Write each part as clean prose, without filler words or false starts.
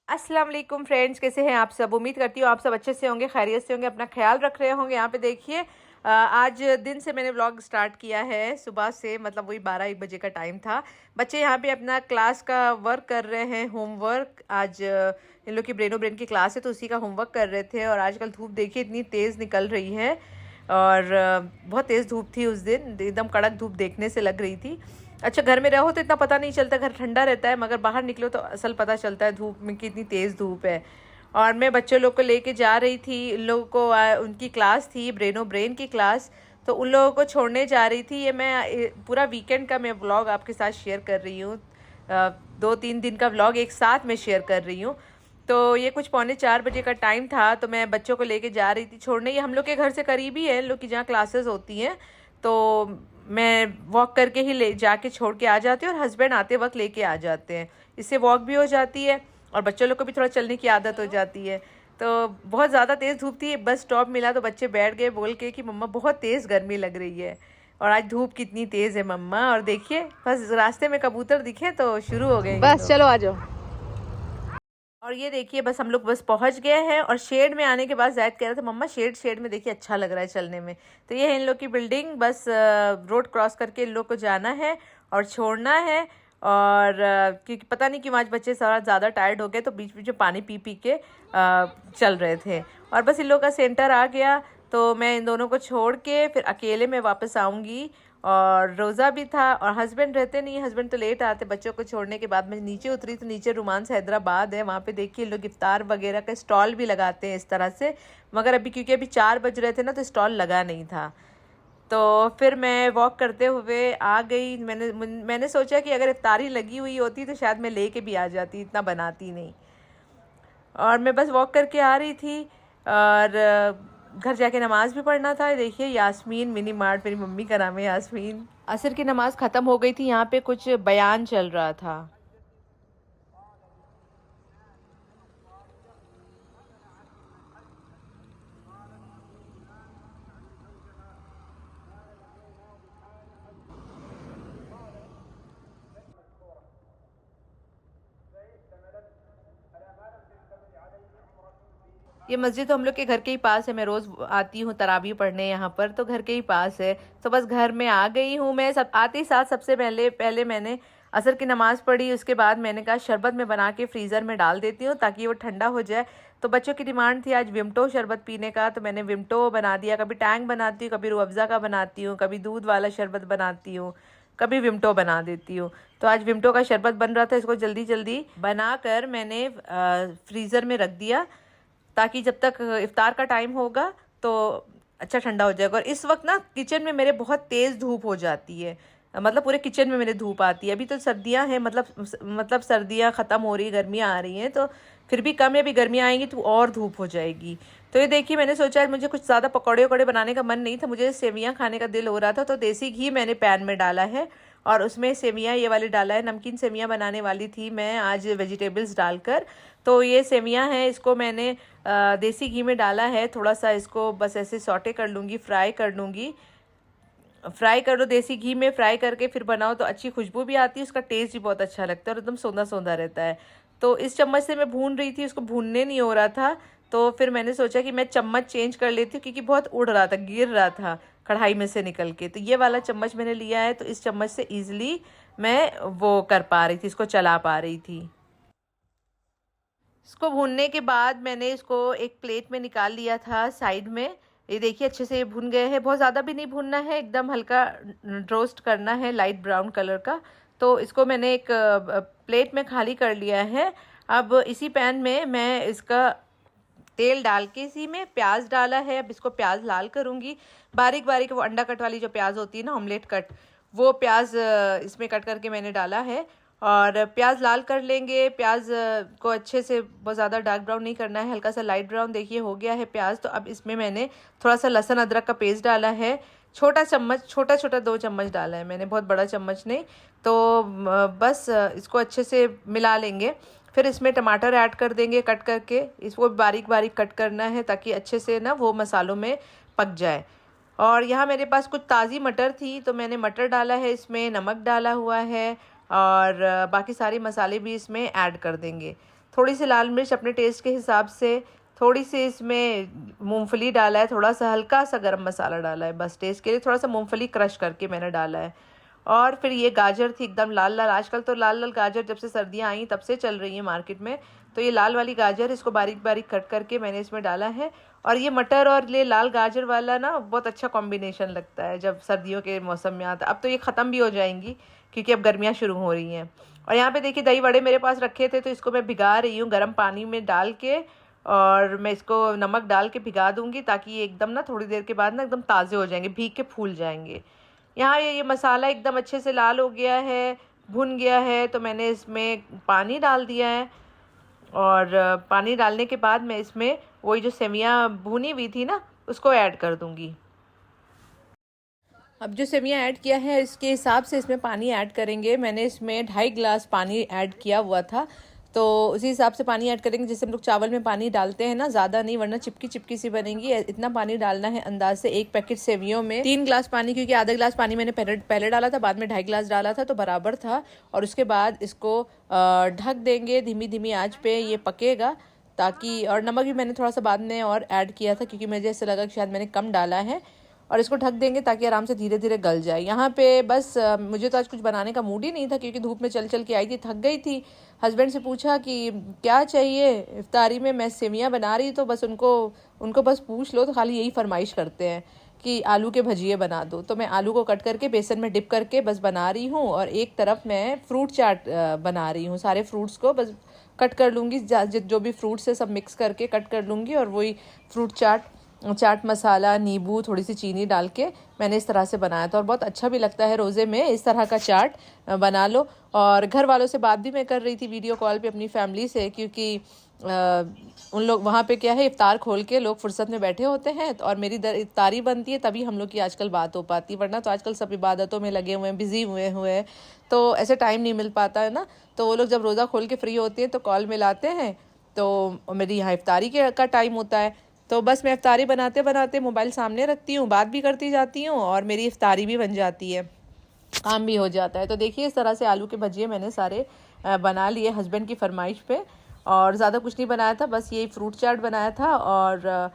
अस्सलाम वालेकुम फ्रेंड्स, कैसे हैं आप सब। उम्मीद करती हूँ आप सब अच्छे से होंगे, खैरियत से होंगे, अपना ख्याल रख रहे होंगे। यहाँ पे देखिए आज दिन से मैंने व्लॉग स्टार्ट किया है सुबह से, मतलब वही 12-1 बजे का टाइम था। बच्चे यहाँ पे अपना क्लास का वर्क कर रहे हैं, होमवर्क। आज इन लोग की ब्रेनो ब्रेन की क्लास है तो उसी का होमवर्क कर रहे थे। और आजकल धूप देखिए इतनी तेज़ निकल रही है और बहुत तेज़ धूप थी उस दिन, एकदम कड़क धूप देखने से लग रही थी। अच्छा, घर में रहो तो इतना पता नहीं चलता, घर ठंडा रहता है, मगर बाहर निकलो तो असल पता चलता है धूप में कितनी तेज़ धूप है। और मैं बच्चों लोग को लेके जा रही थी, इन लोगों को उनकी क्लास थी, ब्रेनो ब्रेन की क्लास, तो उन लोगों को छोड़ने जा रही थी। ये मैं पूरा वीकेंड का मैं व्लॉग आपके साथ शेयर कर रही हूँ। 2-3 दिन का व्लॉग एक साथ में शेयर कर रही हूँ। तो ये कुछ 3:45 का टाइम था, तो मैं बच्चों को लेके जा रही थी छोड़ने। ये हम लोग के घर से करीब ही है, इन लोग की जहाँ क्लासेस होती हैं, तो मैं वॉक करके ही ले जाके छोड़ के आ जाती हूँ और हस्बैंड आते वक्त लेके आ जाते हैं। इससे वॉक भी हो जाती है और बच्चों लोग को भी थोड़ा चलने की आदत हो जाती है। तो बहुत ज़्यादा तेज़ धूप थी, बस स्टॉप मिला तो बच्चे बैठ गए बोल के कि मम्मा बहुत तेज़ गर्मी लग रही है और आज धूप कितनी तेज़ है मम्मा। और देखिए बस रास्ते में कबूतर दिखे तो शुरू हो गए ये बस लोग। चलो आ जाओ। और ये देखिए बस हम लोग बस पहुंच गए हैं। और शेड में आने के बाद जायद कह रहा था मम्मा शेड में देखिए अच्छा लग रहा है चलने में। तो ये है इन लोग की बिल्डिंग, बस रोड क्रॉस करके इन लोग को जाना है और छोड़ना है। और क्योंकि पता नहीं क्यों आज बच्चे सारा ज़्यादा टायर्ड हो गए तो बीच बीच में पानी पी पी के चल रहे थे। और बस इन लोग का सेंटर आ गया तो मैं इन दोनों को छोड़ के फिर अकेले में वापस आऊँगी। और रोज़ा भी था और हस्बैंड रहते नहीं, हस्बैंड तो लेट आते। बच्चों को छोड़ने के बाद मैं नीचे उतरी तो नीचे रोमांस हैदराबाद है, वहाँ पे देखिए लोग इफ्तार वगैरह का स्टॉल भी लगाते हैं इस तरह से। मगर अभी क्योंकि अभी 4 बज रहे थे ना तो स्टॉल लगा नहीं था। तो फिर मैं वॉक करते हुए आ गई। मैंने सोचा कि अगर इफ्तारी लगी हुई होती तो शायद मैं लेके भी आ जाती, इतना बनाती नहीं। और मैं बस वॉक करके आ रही थी और घर जाके नमाज़ भी पढ़ना था। देखिए यास्मीन मिनी मार्ट, मेरी मम्मी का नाम है यास्मीन। असर की नमाज़ ख़त्म हो गई थी, यहाँ पे कुछ बयान चल रहा था। ये मस्जिद तो हम लोग के घर के ही पास है, मैं रोज़ आती हूँ तरावी पढ़ने यहाँ पर, तो घर के ही पास है। तो बस घर में आ गई हूँ मैं। सब आते ही साथ सबसे पहले पहले मैंने असर की नमाज़ पढ़ी। उसके बाद मैंने कहा शरबत में बना के फ्रीज़र में डाल देती हूँ ताकि वो ठंडा हो जाए। तो बच्चों की डिमांड थी आज विमटो शरबत पीने का, तो मैंने विमटो बना दिया। कभी टैंग बनाती हूँ, कभी रूह अफ़ज़ा का बनाती हूँ, कभी दूध वाला शरबत बनाती हूँ, कभी विमटो बना देती हूँ। तो आज विमटो का शरबत बन रहा था, इसको जल्दी जल्दी बनाकर मैंने फ्रीज़र में रख दिया ताकि जब तक इफ्तार का टाइम होगा तो अच्छा ठंडा हो जाएगा। और इस वक्त ना किचन में मेरे बहुत तेज़ धूप हो जाती है, मतलब पूरे किचन में मेरे धूप आती है। अभी तो सर्दियां हैं, मतलब सर्दियां ख़त्म हो रही, गर्मियां आ रही हैं, तो फिर भी कम है। अभी गर्मियां आएंगी तो और धूप हो जाएगी। तो ये देखिए मैंने सोचा मुझे कुछ ज़्यादा पकौड़े वकौड़े बनाने का मन नहीं था, मुझे सेवियां खाने का दिल हो रहा था। तो देसी घी मैंने पैन में डाला है और उसमें सेवियां ये वाली डाला है। नमकीन सेवियां बनाने वाली थी मैं आज वेजिटेबल्स डालकर। तो ये सेवियां हैं, इसको मैंने देसी घी में डाला है थोड़ा सा। इसको बस ऐसे सौटे कर लूँगी, फ्राई कर लूँगी। फ्राई कर लो देसी घी में, फ्राई करके फिर बनाओ तो अच्छी खुशबू भी आती है, उसका टेस्ट भी बहुत अच्छा लगता है और एकदम सौंधा सौंधा रहता है। तो इस चम्मच से मैं भून रही थी, उसको भूनने नहीं हो रहा था। तो फिर मैंने सोचा कि मैं चम्मच चेंज कर लेती हूँ क्योंकि बहुत उड़ रहा था, गिर रहा था कढ़ाई में से निकल के। तो ये वाला चम्मच मैंने लिया है, तो इस चम्मच से ईजिली मैं वो कर पा रही थी, इसको चला पा रही थी। इसको भूनने के बाद मैंने इसको एक प्लेट में निकाल लिया था साइड में। ये देखिए अच्छे से ये भुन गए हैं, बहुत ज़्यादा भी नहीं भुनना है, एकदम हल्का रोस्ट करना है, लाइट ब्राउन कलर का। तो इसको मैंने एक प्लेट में खाली कर लिया है। अब इसी पैन में मैं इसका तेल डाल के इसी में प्याज डाला है। अब इसको प्याज लाल करूँगी, बारीक बारीक, वो अंडा कट वाली जो प्याज होती है ना, ऑमलेट कट, वो प्याज इसमें कट करके मैंने डाला है। और प्याज लाल कर लेंगे। प्याज को अच्छे से बहुत ज़्यादा डार्क ब्राउन नहीं करना है, हल्का सा लाइट ब्राउन। देखिए हो गया है प्याज। तो अब इसमें मैंने थोड़ा सा लहसुन अदरक का पेस्ट डाला है, छोटा चम्मच, छोटा छोटा 2 चम्मच डाला है मैंने, बहुत बड़ा चम्मच नहीं। तो बस इसको अच्छे से मिला लेंगे। फिर इसमें टमाटर ऐड कर देंगे कट करके, इसको बारीक बारीक कट करना है ताकि अच्छे से ना वो मसालों में पक जाए। और यहाँ मेरे पास कुछ ताज़ी मटर थी तो मैंने मटर डाला है इसमें, नमक डाला हुआ है और बाकी सारे मसाले भी इसमें ऐड कर देंगे। थोड़ी सी लाल मिर्च अपने टेस्ट के हिसाब से, थोड़ी सी इसमें मूंगफली डाला है, थोड़ा सा हल्का सा गरम मसाला डाला है बस टेस्ट के लिए, थोड़ा सा मूंगफली क्रश करके मैंने डाला है। और फिर ये गाजर थी एकदम लाल लाल, आजकल तो लाल लाल गाजर जब से सर्दियाँ आई तब से चल रही है मार्केट में, तो ये लाल वाली गाजर, इसको बारीक बारीक कट करके मैंने इसमें डाला है। और ये मटर और ये लाल गाजर वाला ना बहुत अच्छा कॉम्बिनेशन लगता है जब सर्दियों के मौसम में आता है। अब तो ये ख़त्म भी हो जाएंगी क्योंकि अब गर्मियाँ शुरू हो रही हैं। और यहाँ पे देखिए दही वड़े मेरे पास रखे थे, तो इसको मैं भिगा रही हूँ गर्म पानी में डाल के, और मैं इसको नमक डाल के भिगा दूँगी ताकि ये एकदम ना थोड़ी देर के बाद ना एकदम ताज़े हो जाएंगे, भीग के फूल जाएंगे। यहाँ ये मसाला एकदम अच्छे से लाल हो गया है, भुन गया है, तो मैंने इसमें पानी डाल दिया है। और पानी डालने के बाद मैं इसमें वही जो सेवियाँ भुनी हुई थी ना उसको ऐड कर दूँगी। अब जो सेवियाँ ऐड किया है इसके हिसाब से इसमें पानी ऐड करेंगे। मैंने इसमें 2.5 गिलास पानी ऐड किया हुआ था, तो उसी हिसाब से पानी ऐड करेंगे जैसे हम लोग चावल में पानी डालते हैं ना, ज़्यादा नहीं वरना चिपकी चिपकी सी बनेंगी। इतना पानी डालना है अंदाज से। एक पैकेट सेवियों में 3 गिलास पानी, क्योंकि आधा गिलास पानी मैंने पहले डाला था, बाद में 2.5 गिलास डाला था, तो बराबर था। और उसके बाद इसको ढक देंगे, धीमी धीमी आँच पे ये पकेगा ताकि, और नमक भी मैंने थोड़ा सा बाद में और ऐड किया था क्योंकि मुझे ऐसा लगा कि शायद मैंने कम डाला है। और इसको ढक देंगे ताकि आराम से धीरे धीरे गल जाए। यहाँ पे बस मुझे तो आज कुछ बनाने का मूड ही नहीं था क्योंकि धूप में चल चल के आई थी, थक गई थी। हस्बैंड से पूछा कि क्या चाहिए इफ्तारी में, मैं सेवियाँ बना रही, तो बस उनको बस पूछ लो, तो खाली यही फरमाइश करते हैं कि आलू के भजिए बना दो। तो मैं आलू को कट करके बेसन में डिप करके बस बना रही हूँ, और एक तरफ मैं फ्रूट चाट बना रही हूँ। सारे फ्रूट्स को बस कट कर लूँगी, जो भी फ्रूट्स है सब मिक्स करके कट कर लूँगी, और वही फ्रूट चाट मसाला, नींबू, थोड़ी सी चीनी डाल के मैंने इस तरह से बनाया था। और बहुत अच्छा भी लगता है रोज़े में इस तरह का चाट बना लो। और घर वालों से बात भी मैं कर रही थी वीडियो कॉल पे अपनी फैमिली से, क्योंकि उन लोग वहाँ पे क्या है, इफ्तार खोल के लोग फुर्सत में बैठे होते हैं, और मेरी इफ्तारी बनती है तभी हम लोग की आजकल बात हो पाती, वरना तो आजकल सब इबादतों में लगे हुए हैं, बिज़ी हुए हैं, तो ऐसे टाइम नहीं मिल पाता है ना। तो वो लोग जब रोज़ा खोल के फ्री होते हैं तो कॉल मिलाते हैं, तो मेरी यहाँ इफ्तारी का टाइम होता है। तो बस मैं इफ्तारी बनाते बनाते मोबाइल सामने रखती हूँ, बात भी करती जाती हूँ, और मेरी इफ्तारी भी बन जाती है, काम भी हो जाता है। तो देखिए इस तरह से आलू के भजिए मैंने सारे बना लिए हस्बैंड की फरमाइश पे, और ज़्यादा कुछ नहीं बनाया था, बस यही फ्रूट चाट बनाया था, और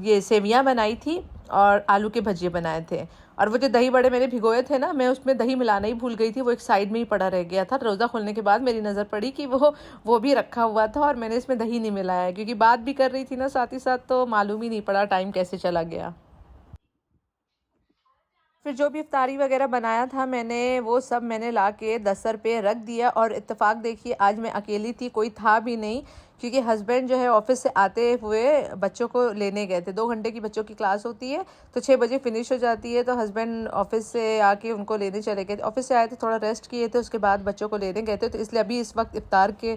ये सेवियाँ बनाई थी, और आलू के भजिए बनाए थे। और वो जो दही बड़े मैंने भिगोए थे ना, मैं उसमें दही मिलाना ही भूल गई थी, वो एक साइड में ही पड़ा रह गया था। रोज़ा खोलने के बाद मेरी नज़र पड़ी कि वो भी रखा हुआ था, और मैंने इसमें दही नहीं मिलाया क्योंकि बात भी कर रही थी ना साथ ही साथ, तो मालूम ही नहीं पड़ा टाइम कैसे चला गया। फिर जो भी इफ्तारी वगैरह बनाया था मैंने, वो सब मैंने ला के दस्तर पे रख दिया। और इत्तेफाक देखिए आज मैं अकेली थी, कोई था भी नहीं, क्योंकि हस्बैंड जो है ऑफिस से आते हुए बच्चों को लेने गए थे। 2 घंटे की बच्चों की क्लास होती है, तो 6 बजे फिनिश हो जाती है, तो हस्बैंड ऑफिस से आके उनको लेने चले गए। ऑफिस से आए थे, थोड़ा रेस्ट किए थे, उसके बाद बच्चों को लेने गए थे, तो इसलिए अभी इस वक्त इफ्तार के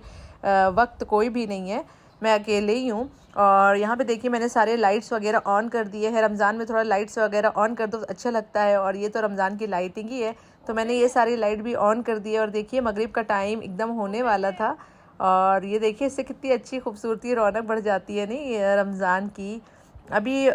वक्त कोई भी नहीं है, मैं अकेले ही हूँ। और यहाँ पे देखिए मैंने सारे लाइट्स वगैरह ऑन कर दिए हैं। रमज़ान में थोड़ा लाइट्स वगैरह ऑन कर दो तो अच्छा लगता है, और ये तो रमज़ान की लाइटिंग ही है, तो मैंने ये सारी लाइट भी ऑन कर दी है। और देखिए मगरिब का टाइम एकदम होने वाला था, और ये देखिए इससे कितनी अच्छी खूबसूरती रौनक बढ़ जाती है नहीं रमज़ान की। अभी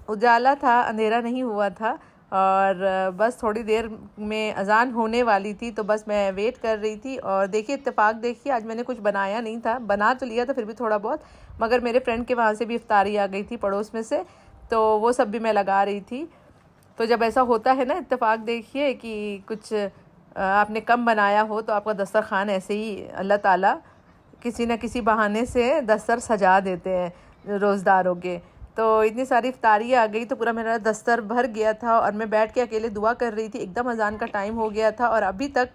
उजाला था, अंधेरा नहीं हुआ था, और बस थोड़ी देर में अज़ान होने वाली थी, तो बस मैं वेट कर रही थी। और देखिए इत्तेफाक देखिए आज मैंने कुछ बनाया नहीं था, बना तो लिया था फिर भी थोड़ा बहुत, मगर मेरे फ्रेंड के वहाँ से भी इफ्तारी आ गई थी पड़ोस में से, तो वो सब भी मैं लगा रही थी। तो जब ऐसा होता है ना इत्तेफाक देखिए कि कुछ आपने कम बनाया हो, तो आपका दस्तरखान ऐसे ही अल्लाह ताला किसी न किसी बहाने से दस्तर सजा देते हैं रोज़दारों के। तो इतनी सारी इफ्तारी आ गई तो पूरा मेरा दस्तर भर गया था, और मैं बैठ के अकेले दुआ कर रही थी। एकदम अज़ान का टाइम हो गया था और अभी तक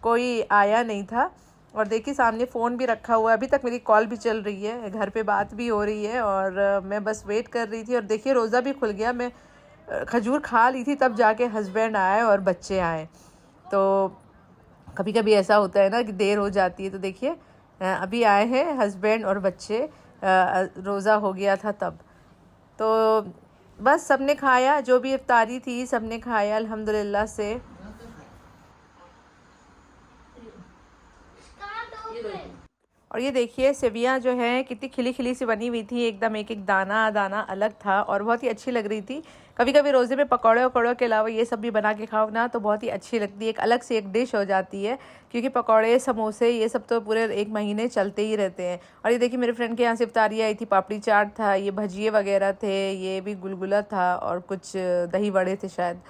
कोई आया नहीं था। और देखिए सामने फ़ोन भी रखा हुआ है, अभी तक मेरी कॉल भी चल रही है, घर पे बात भी हो रही है, और मैं बस वेट कर रही थी। और देखिए रोज़ा भी खुल गया, मैं खजूर खा ली थी तब जाके हस्बैंड आए और बच्चे आए। तो कभी कभी ऐसा होता है ना कि देर हो जाती है। तो देखिए अभी आए हैं हस्बैंड और बच्चे, रोज़ा हो गया था तब। तो बस सबने खाया, जो भी इफ्तारी थी सबने खाया अल्हम्दुलिल्लाह से। और ये देखिए सेवियाँ जो है कितनी खिली खिली सी बनी हुई थी, एकदम एक एक दाना दाना अलग था और बहुत ही अच्छी लग रही थी। कभी कभी रोज़े में पकौड़े वकौड़ों के अलावा ये सब भी बना के खाओ ना तो बहुत ही अच्छी लगती है, एक अलग से एक डिश हो जाती है। क्योंकि पकौड़े समोसे ये सब तो पूरे एक महीने चलते ही रहते हैं। और ये देखिए मेरे फ्रेंड के यहाँ से इफ्तारी आई थी, पापड़ी चाट था, ये भजिए वगैरह थे, ये भी गुलगुला था और कुछ दही बड़े थे शायद।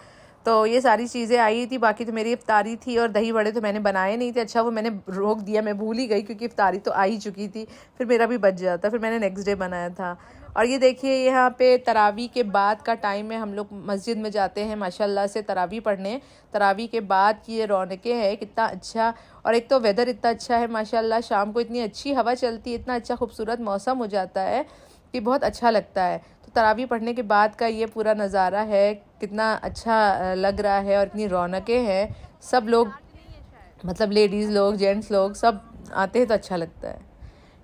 तो ये सारी चीज़ें आई थी। बाकी तो मेरी इफ्तारी थी और दही बड़े तो मैंने बनाए नहीं थे। अच्छा वो मैंने रोक दिया, मैं भूल ही गई क्योंकि इफ्तारी तो आ ही चुकी थी, फिर मेरा भी बच जाता, फिर मैंने नेक्स्ट डे बनाया था। और ये देखिए यहाँ पे तरावी के बाद का टाइम है, हम लोग मस्जिद में जाते हैं माशाल्लाह से तरावी पढ़ने। तरावी के बाद की ये रौनकें हैं, कितना अच्छा। और एक तो वेदर इतना अच्छा है माशाल्लाह, शाम को इतनी अच्छी हवा चलती है, इतना अच्छा खूबसूरत मौसम हो जाता है कि बहुत अच्छा लगता है। तो तरावी पढ़ने के बाद का ये पूरा नज़ारा है, कितना अच्छा लग रहा है और इतनी रौनकें हैं। सब लोग मतलब लेडीज़ लोग जेंट्स लोग सब आते हैं तो अच्छा लगता है।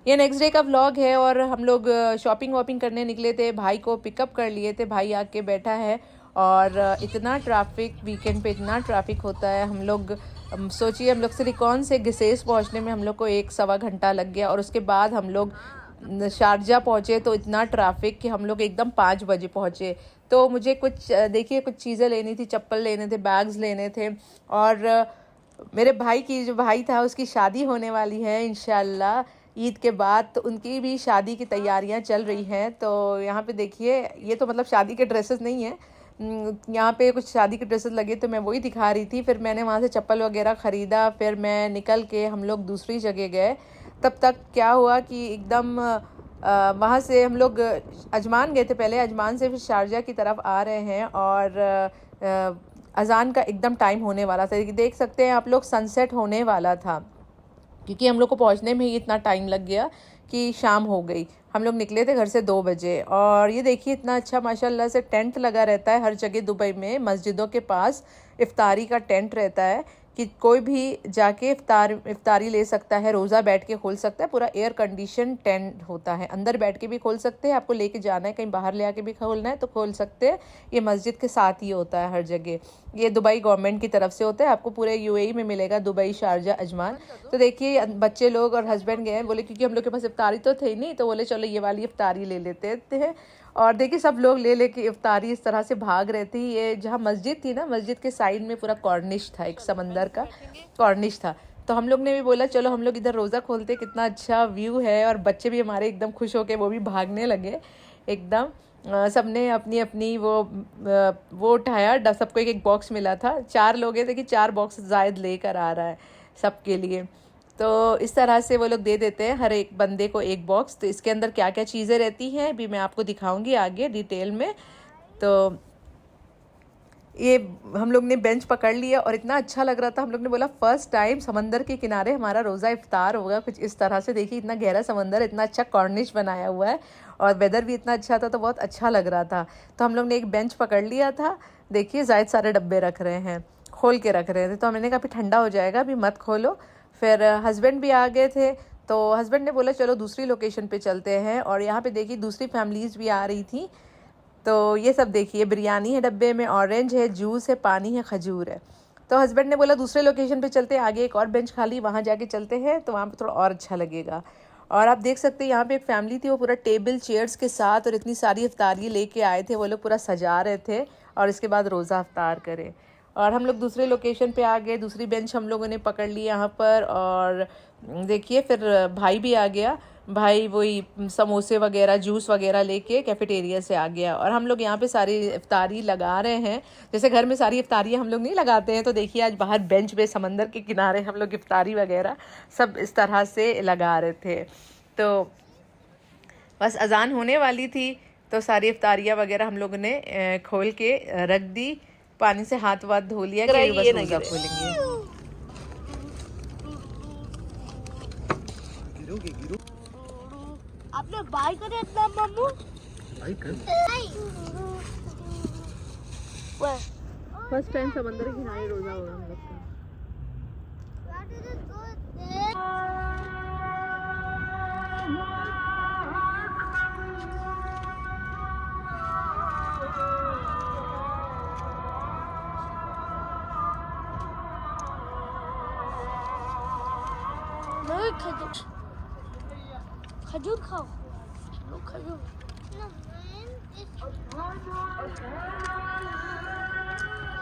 ये नेक्स्ट डे का व्लॉग है और हम लोग शॉपिंग वॉपिंग करने निकले थे, भाई को पिकअप कर लिए थे, भाई आके बैठा है। और इतना ट्रैफिक वीकेंड पे इतना ट्रैफिक होता है। हम लोग सोचिए हम लोग सिलिकॉन से गिसेस पहुंचने में हम लोग को 1 सवा घंटा लग गया और उसके बाद हम लोग शारजा पहुँचे तो इतना ट्रैफिक कि हम लोग एकदम 5 बजे पहुँचे। तो मुझे कुछ देखिए कुछ चीज़ें लेनी थी, चप्पल लेने थे, बैग्स लेने थे। और मेरे भाई की जो भाई था उसकी शादी होने वाली है इंशाल्लाह ईद के बाद, तो उनकी भी शादी की तैयारियां चल रही हैं। तो यहाँ पे देखिए ये तो मतलब शादी के ड्रेसेस नहीं है, यहाँ पे कुछ शादी के ड्रेसेस लगे तो मैं वही दिखा रही थी। फिर मैंने वहाँ से चप्पल वगैरह ख़रीदा, फिर मैं निकल के हम लोग दूसरी जगह गए। तब तक क्या हुआ कि एकदम वहाँ से हम लोग अजमान गए थे पहले, अजमान से फिर शारजा की तरफ आ रहे हैं और अज़ान का एकदम टाइम होने वाला था। देख सकते हैं आप लोग सनसेट होने वाला था क्योंकि हम लोग को पहुंचने में ही इतना टाइम लग गया कि शाम हो गई। हम लोग निकले थे घर से 2 बजे। और ये देखिए इतना अच्छा माशाल्लाह से टेंट लगा रहता है हर जगह दुबई में, मस्जिदों के पास इफ्तारी का टेंट रहता है कि कोई भी जाके इफ्तारी ले सकता है, रोज़ा बैठ के खोल सकता है। पूरा एयर कंडीशन टेंट होता है, अंदर बैठ के भी खोल सकते हैं, आपको लेके जाना है कहीं बाहर ले आके भी खोलना है तो खोल सकते हैं। ये मस्जिद के साथ ही होता है हर जगह, ये दुबई गवर्नमेंट की तरफ से होता है, आपको पूरे यूएई में मिलेगा, दुबई शारजा अजमान। तो देखिए बच्चे लोग और हस्बैंड गए, बोले क्योंकि हम लोग के पास इफ्तारी तो थे नहीं, तो बोले चलो ये वाली इफ्तारी ले लेते थे। और देखिए सब लोग ले लेके इफ्तारी इस तरह से भाग रहे थे। ये जहाँ मस्जिद थी ना, मस्जिद के साइड में पूरा कॉर्निश था, एक समंदर का कॉर्निश था। तो हम लोग ने भी बोला चलो हम लोग इधर रोज़ा खोलते, कितना अच्छा व्यू है। और बच्चे भी हमारे एकदम खुश होके वो भी भागने लगे एकदम। सबने अपनी अपनी वो उठाया, सबको एक एक बॉक्स मिला था। 4 लोग थे कि 4 बॉक्स जायद लेकर आ रहा है सबके लिए। तो इस तरह से वो लोग दे देते हैं हर एक बंदे को एक बॉक्स। तो इसके अंदर क्या क्या चीज़ें रहती हैं अभी मैं आपको दिखाऊंगी आगे डिटेल में। तो ये हम लोग ने बेंच पकड़ लिया और इतना अच्छा लग रहा था, हम लोग ने बोला फर्स्ट टाइम समंदर के किनारे हमारा रोज़ा इफ्तार होगा कुछ इस तरह से। देखिए इतना गहरा समंदर, इतना अच्छा कॉर्निश बनाया हुआ है और वेदर भी इतना अच्छा था तो बहुत अच्छा लग रहा था। तो हम लोग ने एक बेंच पकड़ लिया था। देखिए जायद सारे डब्बे रख रहे हैं, खोल के रख रहे थे। तो हमने कहा अभी ठंडा हो जाएगा, अभी मत खोलो। फिर हस्बैंड भी आ गए थे तो हस्बैंड ने बोला चलो दूसरी लोकेशन पे चलते हैं। और यहाँ पे देखिए दूसरी फैमिलीज़ भी आ रही थी। तो ये सब देखिए बिरयानी है डब्बे में, ऑरेंज है, जूस है, पानी है, खजूर है। तो हस्बैंड ने बोला दूसरे लोकेशन पे चलते हैं, आगे एक और बेंच खाली वहाँ जाके चलते हैं तो वहाँ पे थोड़ा और अच्छा लगेगा। और आप देख सकते हैं यहाँ पे एक फैमिली थी, वो पूरा टेबल चेयर्स के साथ और इतनी सारी इफ्तारी लेके आए थे, वो लोग पूरा सजा रहे थे और इसके बाद रोज़ा इफ्तार करें। और हम लोग दूसरे लोकेशन पे आ गए, दूसरी बेंच हम लोगों ने पकड़ ली यहाँ पर। और देखिए फिर भाई भी आ गया, भाई वही समोसे वगैरह जूस वगैरह लेके कैफेटेरिया से आ गया। और हम लोग यहाँ पे सारी इफ्तारी लगा रहे हैं, जैसे घर में सारी इफ्तारियाँ हम लोग नहीं लगाते हैं। तो देखिए आज बाहर बेंच पे समंदर के किनारे हम लोग इफ्तारी वगैरह सब इस तरह से लगा रहे थे। तो बस अजान होने वाली थी तो सारी इफ्तारियाँ वगैरह हम लोगों ने खोल के रख दी, पानी से हाथ वाथ धो लिया कि बस रोज़ा खोलेंगे। आपने बाय करे इतना मम्मू बाय कर फर्स्ट टाइम समंदर के किनारे रोज़ा हो रहा हम लोग का। खजूर खाओ। लो खजूर।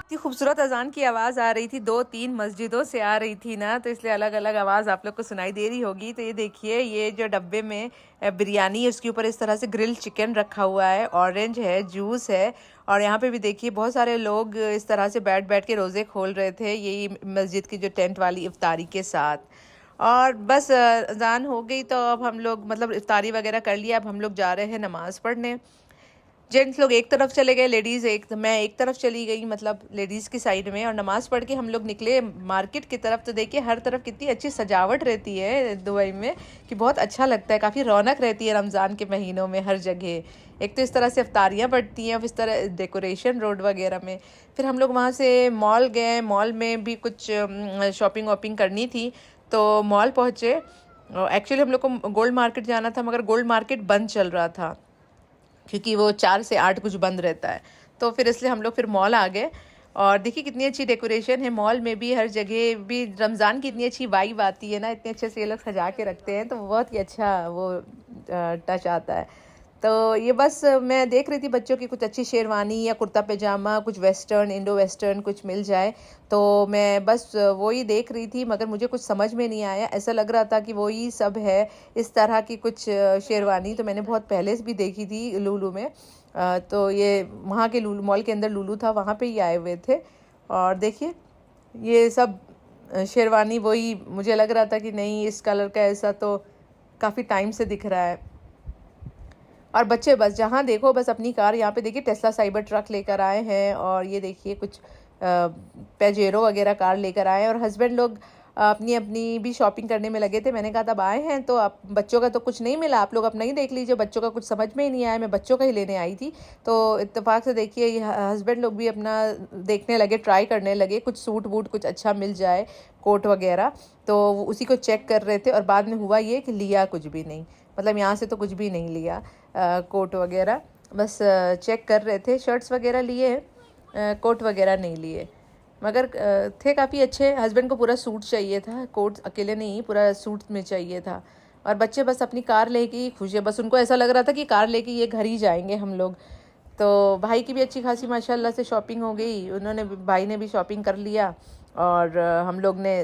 इतनी खूबसूरत अजान की आवाज़ आ रही थी, 2-3 मस्जिदों से आ रही थी ना, तो इसलिए अलग अलग आवाज़ आप लोग को सुनाई दे रही होगी। तो ये देखिए, ये जो डब्बे में बिरयानी है, उसके ऊपर इस तरह से ग्रिल चिकन रखा हुआ है, ऑरेंज है, जूस है। और यहाँ पे भी देखिए बहुत सारे लोग इस तरह से बैठ बैठ के रोज़े खोल रहे थे, यही मस्जिद की जो टेंट वाली इफ्तारी के साथ। और बस अजान हो गई तो अब हम लोग मतलब इफ्तारी वगैरह कर लिया, अब हम लोग जा रहे हैं नमाज़ पढ़ने। जेंट्स लोग एक तरफ चले गए, लेडीज़ मैं एक तरफ चली गई, मतलब लेडीज़ की साइड में। और नमाज़ पढ़ के हम लोग निकले मार्केट की तरफ। तो देखिए हर तरफ कितनी अच्छी सजावट रहती है दुबई में, कि बहुत अच्छा लगता है, काफ़ी रौनक रहती है रमज़ान के महीनों में हर जगह। एक तो इस तरह से इफ्तारियाँ पड़ती हैं, इस तरह डेकोरेशन रोड वगैरह में। फिर हम लोग वहाँ से मॉल गए, मॉल में भी कुछ शॉपिंग वॉपिंग करनी थी, तो मॉल पहुँचे। एक्चुअली हम लोग को गोल्ड मार्केट जाना था, मगर गोल्ड मार्केट बंद चल रहा था, क्योंकि वो 4 से 8 कुछ बंद रहता है। तो फिर इसलिए हम लोग फिर मॉल आ गए। और देखिए कितनी अच्छी डेकोरेशन है मॉल में भी, हर जगह भी रमज़ान की इतनी अच्छी वाइब आती है ना, इतने अच्छे से ये लोग सजा के रखते हैं, तो बहुत ही अच्छा वो टच आता है। तो ये बस मैं देख रही थी बच्चों की कुछ अच्छी शेरवानी या कुर्ता पैजामा, कुछ वेस्टर्न, इंडो वेस्टर्न कुछ मिल जाए, तो मैं बस वही देख रही थी, मगर मुझे कुछ समझ में नहीं आया। ऐसा लग रहा था कि वही सब है, इस तरह की कुछ शेरवानी तो मैंने बहुत पहले से भी देखी थी लुलु में। तो ये वहाँ के लुलु मॉल के अंदर लुलु था, वहाँ पे ही आए हुए थे। और देखिए ये सब शेरवानी वही, मुझे लग रहा था कि नहीं इस कलर का ऐसा तो काफ़ी टाइम से दिख रहा है। और बच्चे बस जहाँ देखो बस अपनी कार, यहाँ पे देखिए टेस्ला साइबर ट्रक लेकर आए हैं, और ये देखिए कुछ पेजेरो वगैरह कार लेकर आए हैं। और हस्बैंड लोग अपनी अपनी भी शॉपिंग करने में लगे थे। मैंने कहा तब आए हैं तो आप बच्चों का तो कुछ नहीं मिला, आप लोग अपना ही देख लीजिए, बच्चों का कुछ समझ में ही नहीं आया, मैं बच्चों का ही लेने आई थी। तो इत्तेफाक से देखिए हस्बैंड लोग भी अपना देखने लगे, ट्राई करने लगे, कुछ सूट वूट कुछ अच्छा मिल जाए, कोट वगैरह, तो वो उसी को चेक कर रहे थे। और बाद में हुआ ये कि लिया कुछ भी नहीं, मतलब यहाँ से तो कुछ भी नहीं लिया, कोट वगैरह बस चेक कर रहे थे। शर्ट्स वगैरह लिए, कोट वगैरह नहीं लिए, मगर थे काफ़ी अच्छे। हस्बैंड को पूरा सूट चाहिए था, कोट अकेले नहीं, पूरा सूट में चाहिए था। और बच्चे बस अपनी कार लेके ही खुश है, बस उनको ऐसा लग रहा था कि कार लेके ये घर ही जाएंगे हम लोग। तो भाई की भी अच्छी खासी माशाल्लाह से शॉपिंग हो गई, भाई ने भी शॉपिंग कर लिया। और हम लोग ने,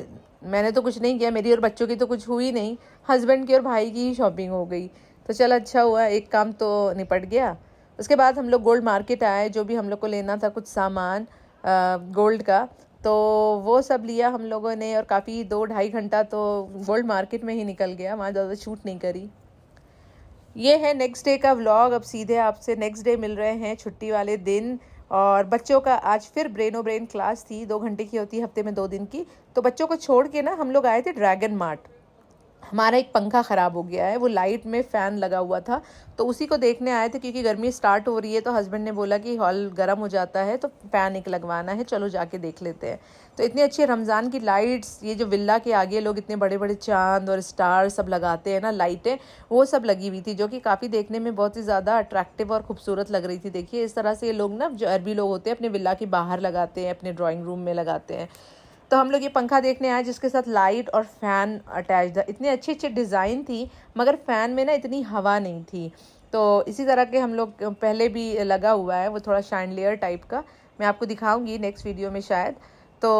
मैंने तो कुछ नहीं किया, मेरी और बच्चों की तो कुछ हुई नहीं, हस्बैंड की और भाई की ही शॉपिंग हो गई। तो चल अच्छा हुआ, एक काम तो निपट गया। उसके बाद हम लोग गोल्ड मार्केट आए, जो भी हम लोग को लेना था कुछ सामान गोल्ड का, तो वो सब लिया हम लोगों ने। और काफ़ी 2-2.5 घंटा तो गोल्ड मार्केट में ही निकल गया, वहाँ ज़्यादा शूट नहीं करी। ये है नेक्स्ट डे का व्लॉग। अब सीधे आपसे नेक्स्ट डे मिल रहे हैं, छुट्टी वाले दिन। और बच्चों का आज फिर ब्रेनो ब्रेन क्लास थी, 2 घंटे की होती है हफ्ते में 2 दिन की। तो बच्चों को छोड़ के ना हम लोग आए थे ड्रैगन मार्ट। हमारा एक पंखा ख़राब हो गया है, वो लाइट में फ़ैन लगा हुआ था, तो उसी को देखने आए थे, क्योंकि गर्मी स्टार्ट हो रही है। तो हस्बैंड ने बोला कि हॉल गर्म हो जाता है तो फ़ैन एक लगवाना है, चलो जाके देख लेते हैं। तो इतनी अच्छी रमज़ान की लाइट्स, ये जो विला के आगे लोग इतने बड़े बड़े चांद और स्टार सब लगाते हैं ना, लाइटें, वो सब लगी हुई थी, जो कि काफ़ी देखने में बहुत ही ज़्यादा अट्रैक्टिव और खूबसूरत लग रही थी। देखिए इस तरह से ये लोग ना, जो अरबी लोग होते हैं, अपने विला के बाहर लगाते हैं, अपने ड्राइंग रूम में लगाते हैं। तो हम लोग ये पंखा देखने आए जिसके साथ लाइट और फ़ैन अटैच्ड है। इतनी अच्छी अच्छी डिज़ाइन थी, मगर फ़ैन में ना इतनी हवा नहीं थी। तो इसी तरह के हम लोग पहले भी लगा हुआ है, वो थोड़ा शैंडलियर टाइप का, मैं आपको दिखाऊंगी नेक्स्ट वीडियो में शायद। तो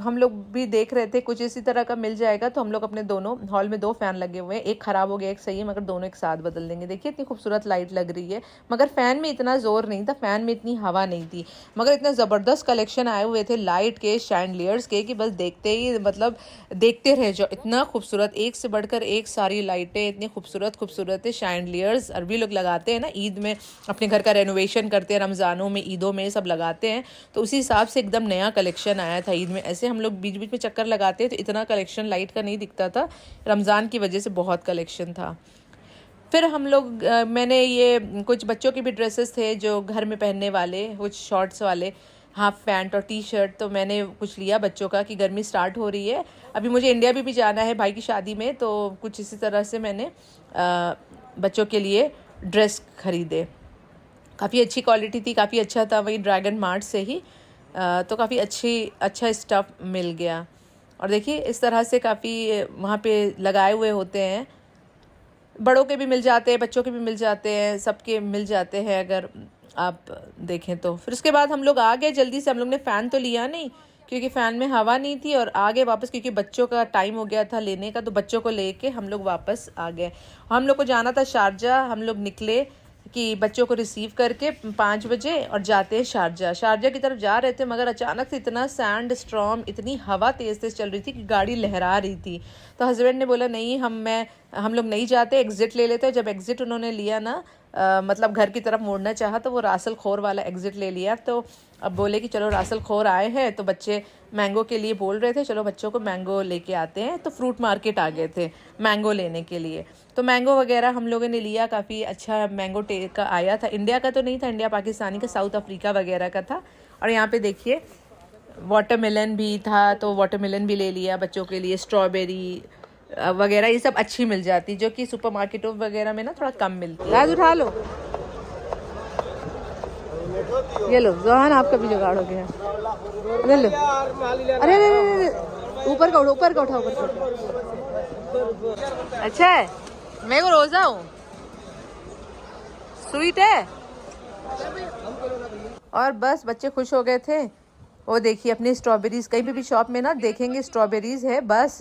हम लोग भी देख रहे थे कुछ इसी तरह का मिल जाएगा, तो हम लोग अपने दोनों हॉल में 2 फ़ैन लगे हुए हैं, एक ख़राब हो गया एक सही है, मगर दोनों एक साथ बदल देंगे। देखिए इतनी खूबसूरत लाइट लग रही है, मगर फ़ैन में इतना ज़ोर नहीं था, फ़ैन में इतनी हवा नहीं थी। मगर इतना ज़बरदस्त कलेक्शन आए हुए थे लाइट के, शैंडलियर्स के, कि बस देखते ही मतलब देखते रह जाओ, इतना खूबसूरत, एक से बढ़कर एक सारी लाइटें इतनी खूबसूरत खूबसूरत है। शैंडलियर्स अरबी लोग लगाते हैं ना, ईद में अपने घर का रेनोवेशन करते हैं, रमज़ानों में, ईदों में सब लगाते हैं, तो उसी हिसाब से एकदम नया कलेक्शन आया था ईद में। ऐसे हम लोग बीच बीच में चक्कर लगाते हैं, तो इतना कलेक्शन लाइट का नहीं दिखता था, रमज़ान की वजह से बहुत कलेक्शन था। फिर हम लोग मैंने ये कुछ बच्चों के भी ड्रेसेस थे जो घर में पहनने वाले, कुछ शॉर्ट्स वाले, हाफ पैंट और टी शर्ट, तो मैंने कुछ लिया बच्चों का, कि गर्मी स्टार्ट हो रही है, अभी मुझे इंडिया भी जाना है भाई की शादी में, तो कुछ इसी तरह से मैंने बच्चों के लिए ड्रेस खरीदे। काफ़ी अच्छी क्वालिटी थी, काफ़ी अच्छा था, वही ड्रैगन मार्ट से ही, तो काफ़ी अच्छा स्टफ़ मिल गया। और देखिए इस तरह से काफ़ी वहाँ पे लगाए हुए होते हैं, बड़ों के भी मिल जाते हैं, बच्चों के भी मिल जाते हैं, सबके मिल जाते हैं अगर आप देखें तो। फिर उसके बाद हम लोग आ गए जल्दी से। हम लोग ने फ़ैन तो लिया नहीं क्योंकि फ़ैन में हवा नहीं थी, और आ गए वापस क्योंकि बच्चों का टाइम हो गया था लेने का, तो बच्चों को लेके हम लोग वापस आ गए। हम लोग को जाना था शारजा। हम लोग निकले कि बच्चों को रिसीव करके 5 बजे और जाते हैं शारजा। शारजा की तरफ जा रहे थे, मगर अचानक से इतना सैंड स्टॉर्म, इतनी हवा तेज़ तेज़ चल रही थी कि गाड़ी लहरा रही थी। तो हस्बैंड ने बोला नहीं, हम लोग नहीं जाते, एग्ज़िट ले लेते हैं। जब एग्ज़िट उन्होंने लिया ना, मतलब घर की तरफ मोड़ना चाहा, तो वो रासल खोर वाला एग्ज़िट ले लिया। तो अब बोले कि चलो रासल खोर आए हैं, तो बच्चे मैंगो के लिए बोल रहे थे, चलो बच्चों को मैंगो लेके आते हैं। तो फ्रूट मार्केट आ गए थे मैंगो लेने के लिए। तो मैंगो वगैरह हम लोगों ने लिया। काफ़ी अच्छा मैंगो का आया था। इंडिया का तो नहीं था, इंडिया पाकिस्तानी का, साउथ अफ्रीका वगैरह का था। और यहाँ पे देखिए वाटरमेलन भी था, तो वाटरमेलन भी ले लिया बच्चों के लिए। स्ट्रॉबेरी वगैरह ये सब अच्छी मिल जाती, जो कि सुपरमार्केटों वगैरह में ना थोड़ा कम मिलती है। राज उठा लो, ये लो जोहान, आपका भी जुगाड़ हो गया। ले लो। अरे अरे ऊपर का उठाओ, ऊपर का उठाओ, ऊपर का। अच्छा है, मैं को रोजा हूँ, स्वीट है। और बस बच्चे खुश हो गए थे। वो देखिए अपनी स्ट्रॉबेरीज, कहीं भी शॉप में ना देखेंगे स्ट्रॉबेरीज है, बस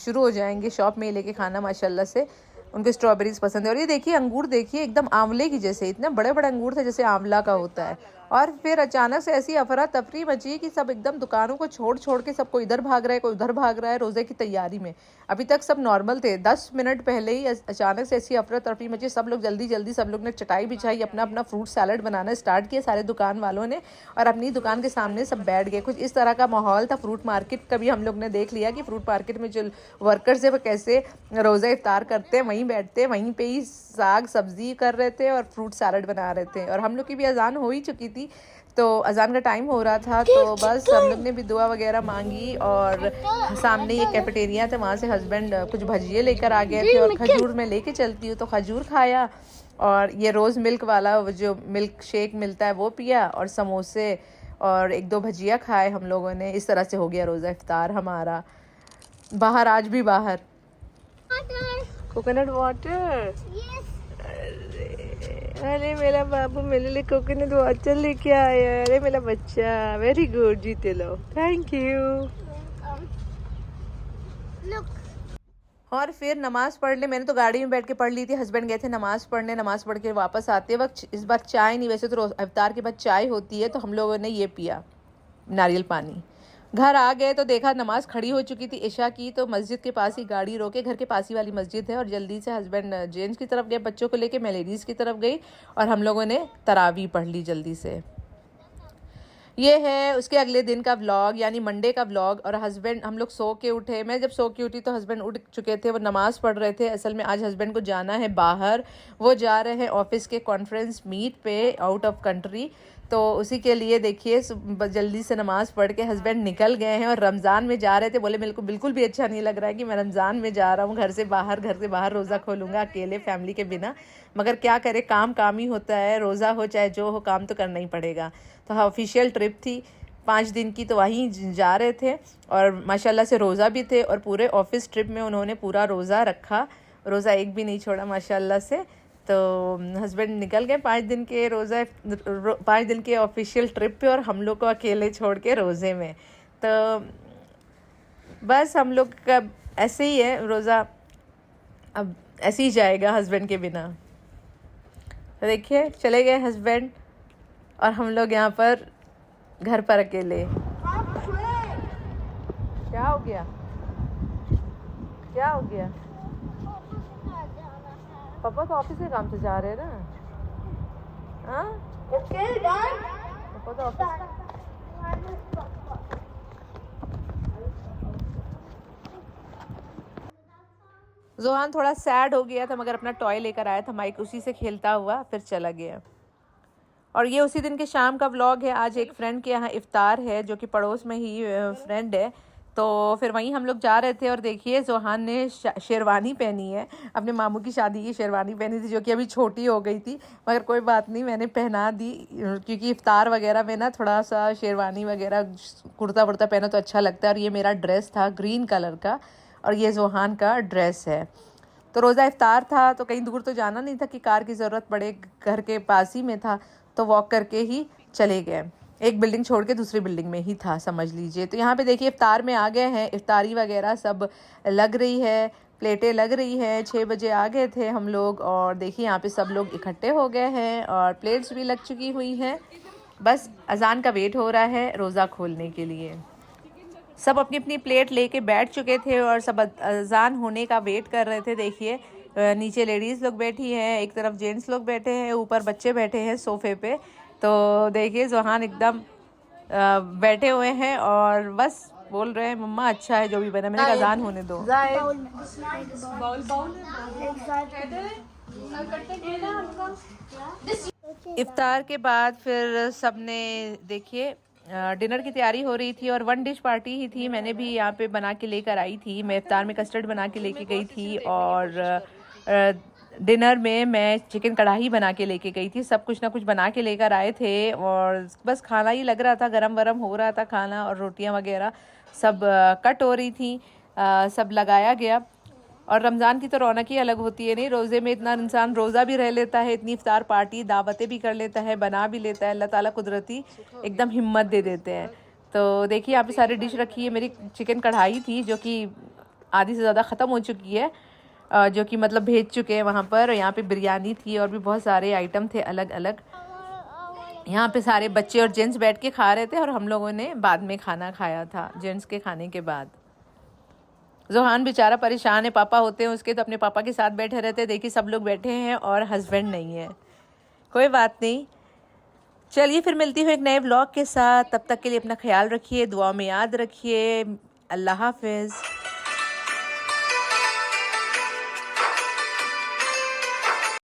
शुरू हो जाएंगे शॉप में लेके खाना। माशाल्लाह से उनको स्ट्रॉबेरीज पसंद है। और ये देखिए अंगूर, देखिए एकदम आंवले की जैसे, इतने बड़े बड़े अंगूर थे जैसे आंवला का होता है। और फिर अचानक से ऐसी अफरा तफरी मची कि सब एकदम दुकानों को छोड़ छोड़ के सबको इधर भाग रहा है, कोई उधर भाग रहा है रोज़े की तैयारी में। अभी तक सब नॉर्मल थे, 10 मिनट पहले ही अचानक से ऐसी अफरा तफरी मची। सब लोग जल्दी जल्दी, सब लोग ने चटाई बिछाई, अपना अपना फ्रूट सैलड बनाना स्टार्ट किया सारे दुकान वालों ने, और अपनी दुकान के सामने सब बैठ गए। कुछ इस तरह का माहौल था। फ्रूट मार्केट का भी हम लोग ने देख लिया कि फ्रूट मार्केट में जो वर्कर्स है वो कैसे रोज़ा इफ्तार करते हैं, वहीं बैठते हैं, वहीं पे ही साग सब्जी कर रहे थे और फ्रूट सैलड बना रहे थे। और हम लोग की भी अजान हो ही चुकी थी, तो अजान का टाइम हो रहा था, तो बस हम लोग ने भी दुआ वगैरह मांगी। और सामने ये कैफेटेरिया था, वहाँ से हस्बैंड कुछ भजिए लेकर आ गए थे, और खजूर मैं लेके चलती हूँ, तो खजूर खाया। और ये रोज़ मिल्क वाला जो मिल्क शेक मिलता है वो पिया, और समोसे और 1-2 भजिया खाए हम लोगों ने। इस तरह से हो गया रोज़ा इफ्तार हमारा। बाहर आज भी बाहर कोकोनट वाटर। अरे मेरा बाबू मेरे लिए कोकोनट वाटर लेके आया। अरे मेरा बच्चा, वेरी गुड, जीते लो, थैंक यू। और फिर नमाज़ पढ़ ले। मैंने तो गाड़ी में बैठ के पढ़ ली थी, हस्बैंड गए थे नमाज़ पढ़ने। नमाज़ पढ़ के वापस आते वक्त इस बार चाय नहीं, वैसे तो इफ्तार के बाद चाय होती है, तो हम लोगों ने ये पिया नारियल पानी। घर आ गए तो देखा नमाज खड़ी हो चुकी थी इशा की, तो मस्जिद के पास ही गाड़ी रोके, घर के पास ही वाली मस्जिद है, और जल्दी से हस्बैंड जेंट्स की तरफ गए बच्चों को लेके, मैं लेडीज़ की तरफ गई, और हम लोगों ने तरावी पढ़ ली जल्दी से। ये है उसके अगले दिन का व्लॉग, यानी मंडे का व्लॉग। और हस्बैंड, हम लोग सो के उठे। मैं जब सो के उठी तो हस्बैंड उठ चुके थे, वो नमाज़ पढ़ रहे थे। असल में आज हस्बैंड को जाना है बाहर, वो जा रहे हैं ऑफिस के कॉन्फ्रेंस मीट पे आउट ऑफ कंट्री, तो उसी के लिए देखिए जल्दी से नमाज़ पढ़ के हस्बैंड निकल गए हैं। और रमज़ान में जा रहे थे, बोले मेरे को बिल्कुल भी अच्छा नहीं लग रहा है कि मैं रमज़ान में जा रहा हूँ, घर से बाहर रोज़ा खोलूँगा अकेले फैमिली के बिना। मगर क्या करे, काम काम ही होता है, रोज़ा हो चाहे जो हो, काम तो करना ही पड़ेगा। तो हाँ, ऑफिशियल ट्रिप थी 5 दिन की, तो वहीं जा रहे थे, और माशाल्लाह से रोज़ा भी थे, और पूरे ऑफिस ट्रिप में उन्होंने पूरा रोज़ा रखा, रोज़ा एक भी नहीं छोड़ा माशाल्लाह से। तो हस्बैंड निकल गए 5 दिन के 5 दिन के ऑफिशियल ट्रिप पे, और हम लोग को अकेले छोड़ के रोज़े में। तो बस हम लोग का ऐसे ही है रोज़ा, अब ऐसे ही जाएगा हस्बैंड के बिना। तो देखिए चले गए हस्बैंड, और हम लोग यहाँ पर घर पर अकेले। क्या हो गया, क्या हो गया? पापा तो ऑफिस के काम से जा रहे हैं ना। हाँ पापा तो ऑफिस। जोहान थोड़ा सैड हो गया था, मगर अपना टॉय लेकर आया था माइक, उसी से खेलता हुआ फिर चला गया। और ये उसी दिन के शाम का व्लॉग है। आज एक फ्रेंड के यहाँ इफ्तार है, जो कि पड़ोस में ही फ्रेंड है, तो फिर वहीं हम लोग जा रहे थे। और देखिए जोहान ने शेरवानी पहनी है, अपने मामू की शादी की शेरवानी पहनी थी, जो कि अभी छोटी हो गई थी, मगर कोई बात नहीं, मैंने पहना दी, क्योंकि इफ्तार वगैरह में ना थोड़ा सा शेरवानी वगैरह कुर्ता वुर्ता पहना तो अच्छा लगता है। और ये मेरा ड्रेस था ग्रीन कलर का, और ये जोहान का ड्रेस है। तो रोज़ा इफ्तार था, तो कहीं दूर तो जाना नहीं था कि कार की ज़रूरत पड़े, घर के पास ही में था, तो वॉक करके ही चले गए। एक बिल्डिंग छोड़ के दूसरी बिल्डिंग में ही था, समझ लीजिए। तो यहाँ पे देखिए इफ्तार में आ गए हैं, इफ्तारी वगैरह सब लग रही है, प्लेटें लग रही हैं। 6 बजे आ गए थे हम लोग और देखिए यहाँ पे सब लोग इकट्ठे हो गए हैं और प्लेट्स भी लग चुकी हुई हैं। बस अजान का वेट हो रहा है रोज़ा खोलने के लिए। सब अपनी अपनी प्लेट लेके बैठ चुके थे और सब अजान होने का वेट कर रहे थे। देखिए नीचे लेडीज़ लोग बैठी हैं, एक तरफ जेंट्स लोग बैठे हैं, ऊपर बच्चे बैठे हैं सोफ़े पे। तो देखिए जोहान एकदम बैठे हुए हैं और बस बोल रहे हैं मम्मा अच्छा है जो भी बना। मैंने कहा अजान होने दो। इफ्तार के बाद फिर सबने देखिए डिनर की तैयारी हो रही थी और 1 डिश पार्टी ही थी। मैंने भी यहाँ पे बना के लेकर आई थी। मैं इफ्तार में कस्टर्ड बना के लेके गई थी और डिनर में मैं चिकन कढ़ाई बना के लेके गई थी। सब कुछ ना कुछ बना के लेकर आए थे और बस खाना ही लग रहा था, गरम वरम हो रहा था खाना और रोटियां वगैरह सब कट हो रही थी, सब लगाया गया। और रमज़ान की तो रौनक ही अलग होती है। नहीं, रोज़े में इतना इंसान रोज़ा भी रह लेता है, इतनी इफ्तार पार्टी दावतें भी कर लेता है, बना भी लेता है। अल्लाह ताला कुदरती एकदम हिम्मत दे देते हैं। तो देखिए यहाँ पे सारी डिश रखी है। मेरी चिकन कढ़ाई थी जो कि आधी से ज़्यादा ख़त्म हो चुकी है, जो कि मतलब भेज चुके हैं वहाँ पर। यहाँ पे बिरयानी थी और भी बहुत सारे आइटम थे अलग अलग। यहाँ पे सारे बच्चे और जेंट्स बैठ के खा रहे थे और हम लोगों ने बाद में खाना खाया था जेंट्स के खाने के बाद। जोहान बेचारा परेशान है, पापा होते हैं उसके तो अपने पापा के साथ बैठे रहते हैं। देखिए सब लोग बैठे हैं और हस्बैंड नहीं है। कोई बात नहीं, चलिए फिर मिलती हूँ एक नए व्लॉग के साथ। तब तक के लिए अपना ख्याल रखिए, दुआ में याद रखिए। अल्लाह हाफिज़।